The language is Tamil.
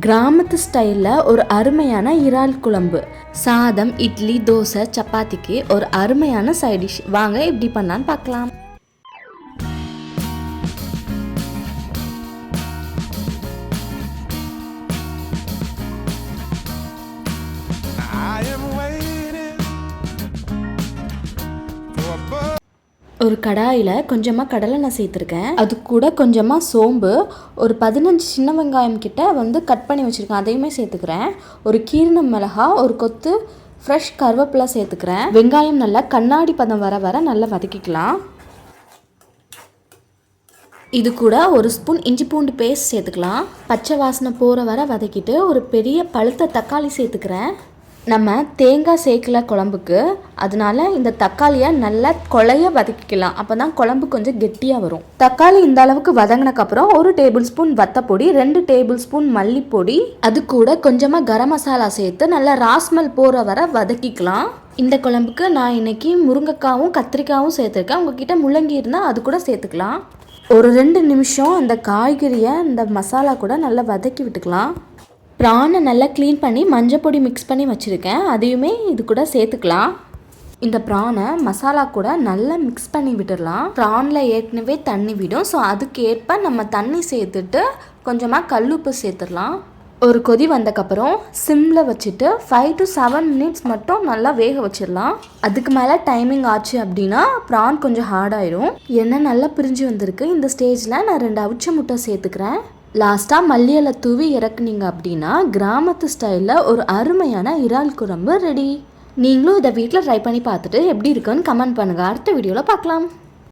கிராமத்து ஸ்டைலில் ஒரு அருமையான இறால் குழம்பு, சாதம், இட்லி, தோசை, சப்பாத்திக்கு ஒரு அருமையான சைட் டிஷ். வாங்க எப்படி பண்ணலான்னு பார்க்கலாம். ஒரு கடாயில் கொஞ்சமாக கடலெண்ணெய் சேர்த்துருக்கேன். அது கூட கொஞ்சமாக சோம்பு, ஒரு 15 சின்ன வெங்காயம் கிட்ட கட் பண்ணி வச்சுருக்கேன், அதையுமே சேர்த்துக்கிறேன். ஒரு கீரண மிளகா, ஒரு கொத்து ஃப்ரெஷ் கருவேப்பிலை சேர்த்துக்கிறேன். வெங்காயம் நல்லா கண்ணாடி பதம் வர நல்லா வதக்கிக்கலாம். இது கூட ஒரு ஸ்பூன் இஞ்சி பூண்டு பேஸ்ட் சேர்த்துக்கலாம். பச்சை வாசனை போகிற வர வதக்கிட்டு ஒரு பெரிய பழுத்த தக்காளி சேர்த்துக்கிறேன். நம்ம தேங்காய் சேர்க்கல குழம்புக்கு, அதனால இந்த தக்காளியை நல்லா கொலைய வதக்கிக்கலாம். அப்போ தான் குழம்பு கொஞ்சம் கெட்டியாக வரும். தக்காளி இந்த அளவுக்கு வதங்கினக்கப்புறம் 1 டேபிள் ஸ்பூன் வத்தப்பொடி, 2 டேபிள் ஸ்பூன் மல்லிப்பொடி, அது கூட கொஞ்சமாக கரம் மசாலா சேர்த்து நல்லா ராஸ்மல் போகிற வர வதக்கிக்கலாம். இந்த குழம்புக்கு நான் இன்னைக்கு முருங்கைக்காவும் கத்திரிக்காயும் சேர்த்துருக்கேன். உங்ககிட்ட முள்ளங்கி இருந்தால் அது கூட சேர்த்துக்கலாம். ஒரு 2 நிமிஷம் அந்த காய்கறியை இந்த மசாலா கூட நல்லா வதக்கி விட்டுக்கலாம். ப்ரானை நல்லா க்ளீன் பண்ணி மஞ்சள் பொடி மிக்ஸ் பண்ணி வச்சுருக்கேன், அதையுமே இது கூட சேர்த்துக்கலாம். இந்த ப்ரானை மசாலா கூட நல்லா மிக்ஸ் பண்ணி விட்டுடலாம். ப்ரானில் ஏற்கனவே தண்ணி விடும், ஸோ அதுக்கேற்ப நம்ம தண்ணி சேர்த்துட்டு கொஞ்சமாக கல்லுப்பு சேர்த்துடலாம். ஒரு கொதி வந்தக்கப்புறம் சிம்மில் வச்சுட்டு 5 to 7 மினிட்ஸ் மட்டும் நல்லா வேக வச்சிடலாம். அதுக்கு மேலே டைமிங் ஆச்சு அப்படின்னா ப்ரான் கொஞ்சம் ஹார்டாயிடும். எண்ணெய் நல்லா பிரிஞ்சு வந்திருக்கு. இந்த ஸ்டேஜில் நான் 2 அவிச்ச முட்டை சேர்த்துக்கிறேன். லாஸ்ட்டாக மல்லியலை தூவி இறக்குனீங்க அப்படின்னா கிராமத்து ஸ்டைலில் ஒரு அருமையான இறால் குழம்பு ரெடி. நீங்களும் இதை வீட்டில் ட்ரை பண்ணி பார்த்துட்டு எப்படி இருக்குன்னு கமெண்ட் பண்ணுங்கள். அடுத்த வீடியோவில் பார்க்கலாம்.